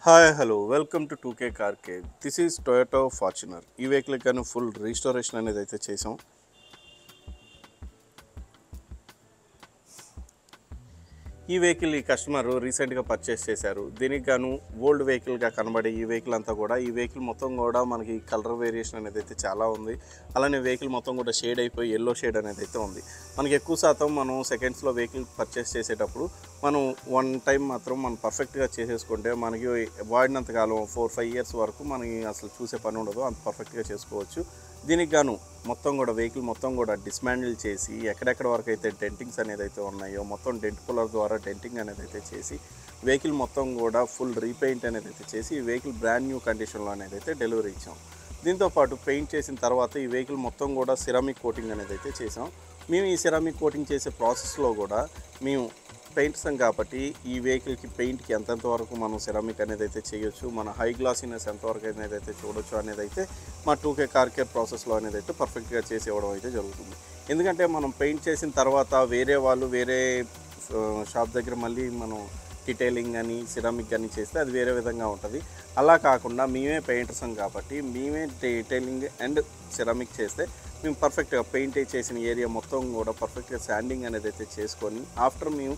Hi, hello. Welcome to 2K Car Cave. This is Toyota Fortuner. ఈ vehicle కానీ full restoration అనేది అయితే చేసాం. ఈ వెహికల్ ఈ కస్టమర్ రీసెంట్గా పర్చేస్ చేశారు. దీనికి గాను ఓల్డ్ వెహికల్గా కనబడే ఈ వెహికల్ అంతా కూడా ఈ వెహికల్ మొత్తం కూడా మనకి కలర్ వేరియేషన్ అనేది అయితే చాలా ఉంది. అలానే వెహికల్ మొత్తం కూడా షేడ్ అయిపోయి ఎల్లో షేడ్ అనేది అయితే ఉంది. మనకి ఎక్కువ శాతం మనం సెకండ్స్లో వెహికల్ పర్చేస్ చేసేటప్పుడు మనం వన్ టైం మాత్రం మనం పర్ఫెక్ట్గా చేసేసుకుంటే మనకి వాడినంత కాలం 4-5 ఇయర్స్ వరకు మనకి అసలు చూసే పని ఉండదు. అంత పర్ఫెక్ట్గా చేసుకోవచ్చు. దీనికి గాను మొత్తం కూడా వెహికల్ మొత్తం కూడా డిస్మాండిల్ చేసి ఎక్కడెక్కడ వరకు అయితే డెంటింగ్స్ అనేది అయితే ఉన్నాయో మొత్తం డెంట్ పుల్లర్ ద్వారా డెంటింగ్ అనేది అయితే చేసి వెహికల్ మొత్తం కూడా ఫుల్ రీపెయింట్ అనేది అయితే చేసి ఈ వెహికల్ బ్రాండ్ న్యూ కండిషన్లో అనేది అయితే డెలివరీ ఇచ్చాం. దీంతోపాటు పెయింట్ చేసిన తర్వాత ఈ వెహికల్ మొత్తం కూడా సిరామిక్ కోటింగ్ అనేది అయితే చేసాం. మేము ఈ సిరామిక్ కోటింగ్ చేసే ప్రాసెస్లో కూడా మేము పెయింట్సం కాబట్టి ఈ వెహికల్కి పెయింట్కి ఎంతెంత వరకు మనం సిరామిక్ అనేది అయితే చేయొచ్చు, మన హై గ్లాసీనెస్ ఎంతవరకు అనేది అయితే చూడొచ్చు అనేది అయితే మా 2K కార్ కేర్ ప్రాసెస్లో అనేది అయితే పర్ఫెక్ట్గా చేసి ఇవ్వడం అయితే జరుగుతుంది. ఎందుకంటే మనం పెయింట్ చేసిన తర్వాత వేరే వాళ్ళు వేరే షాప్ దగ్గర మళ్ళీ మనం డీటెయిలింగ్ అని సిరామిక్ అని చేస్తే అది వేరే విధంగా ఉంటుంది. అలా కాకుండా మేమే పెయింటర్సం కాబట్టి మేమే డీటెయిలింగ్ అండ్ సిరామిక్ చేస్తే మేము పర్ఫెక్ట్గా పెయింట్ చేసిన ఏరియా మొత్తం కూడా పర్ఫెక్ట్గా శాండింగ్ అనేది అయితే చేసుకొని ఆఫ్టర్ మేము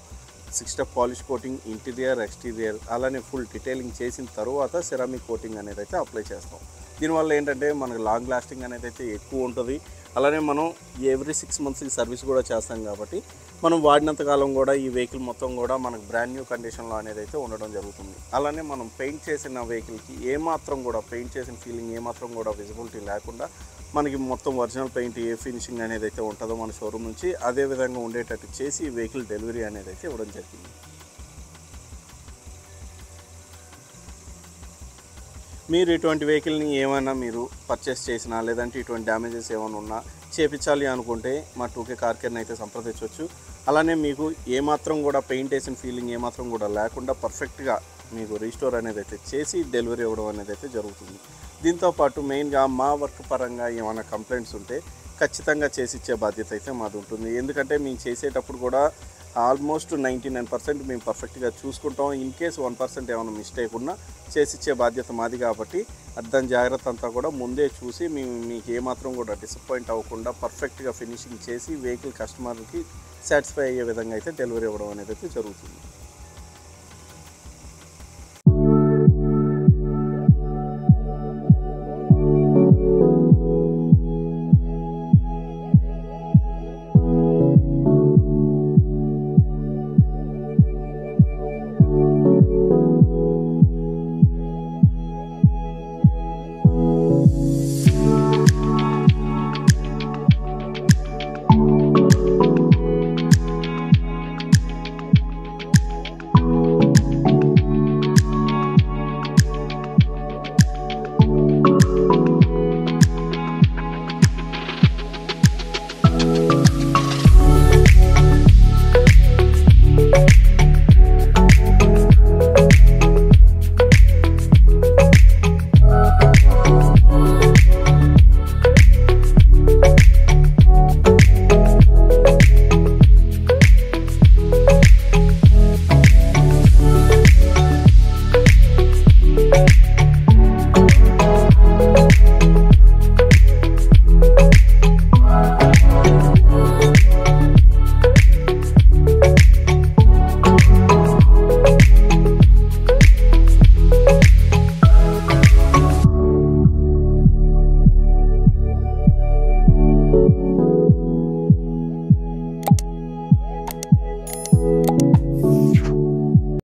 6 step polish coating interior exterior అలానే ఫుల్ డీటెయిలింగ్ చేసిన తర్వాత సిరామిక్ కోటింగ్ అనేది అయితే అప్లై చేస్తాం. దీనివల్ల ఏంటంటే మనకు లాంగ్ లాస్టింగ్ అనేది అయితే ఎక్కువ ఉంటుంది. అలానే మనం ఎవ్రీ 6 మంత్స్కి సర్వీస్ కూడా చేస్తాం కాబట్టి మనం వాడినంతకాలం కూడా ఈ వెహికల్ మొత్తం కూడా మనకు బ్రాండ్ న్యూ కండిషన్లో అనేది అయితే ఉండడం జరుగుతుంది. అలానే మనం పెయింట్ చేసిన వెహికల్కి ఏమాత్రం కూడా పెయింట్ చేసిన ఫీలింగ్ ఏమాత్రం కూడా విజిబిలిటీ లేకుండా మనకి మొత్తం ఒరిజినల్ పెయింట్ ఏ ఫినిషింగ్ అనేది అయితే ఉంటుందో మన షోరూమ్ నుంచి అదే విధంగా ఉండేటట్టు చేసి ఈ వెహికల్ డెలివరీ అనేది అయితే ఇవ్వడం జరిగింది. మీరు ఇటువంటి వెహికల్ని ఏమైనా మీరు పర్చేస్ చేసినా లేదంటే ఇటువంటి డ్యామేజెస్ ఏమైనా ఉన్నా చేపించాలి అనుకుంటే మా 2K కార్ కేర్ని అయితే సంప్రదించవచ్చు. అలానే మీకు ఏమాత్రం కూడా పెయింట్ వేసిన ఫీలింగ్ ఏమాత్రం కూడా లేకుండా పర్ఫెక్ట్గా మీకు రీస్టోర్ అనేది అయితే చేసి డెలివరీ ఇవ్వడం అనేది అయితే జరుగుతుంది. దీంతోపాటు మెయిన్గా మా వర్క్ పరంగా ఏమైనా కంప్లైంట్స్ ఉంటే ఖచ్చితంగా చేసిచ్చే బాధ్యత అయితే మాది ఉంటుంది. ఎందుకంటే మేము చేసేటప్పుడు కూడా ఆల్మోస్ట్ 99% మేము పర్ఫెక్ట్గా చూసుకుంటాం. ఇన్ కేస్ 1% ఏమైనా మిస్టేక్ ఉన్నా చేసిచ్చే బాధ్యత మాది కాబట్టి దాని జాగ్రత్త అంతా కూడా ముందే చూసి మేము మీకు ఏమాత్రం కూడా డిసప్పాయింట్ అవ్వకుండా పర్ఫెక్ట్గా ఫినిషింగ్ చేసి వెహికల్ కస్టమర్కి సాటిస్ఫై అయ్యే విధంగా అయితే డెలివరీ ఇవ్వడం అనేది అయితే జరుగుతుంది.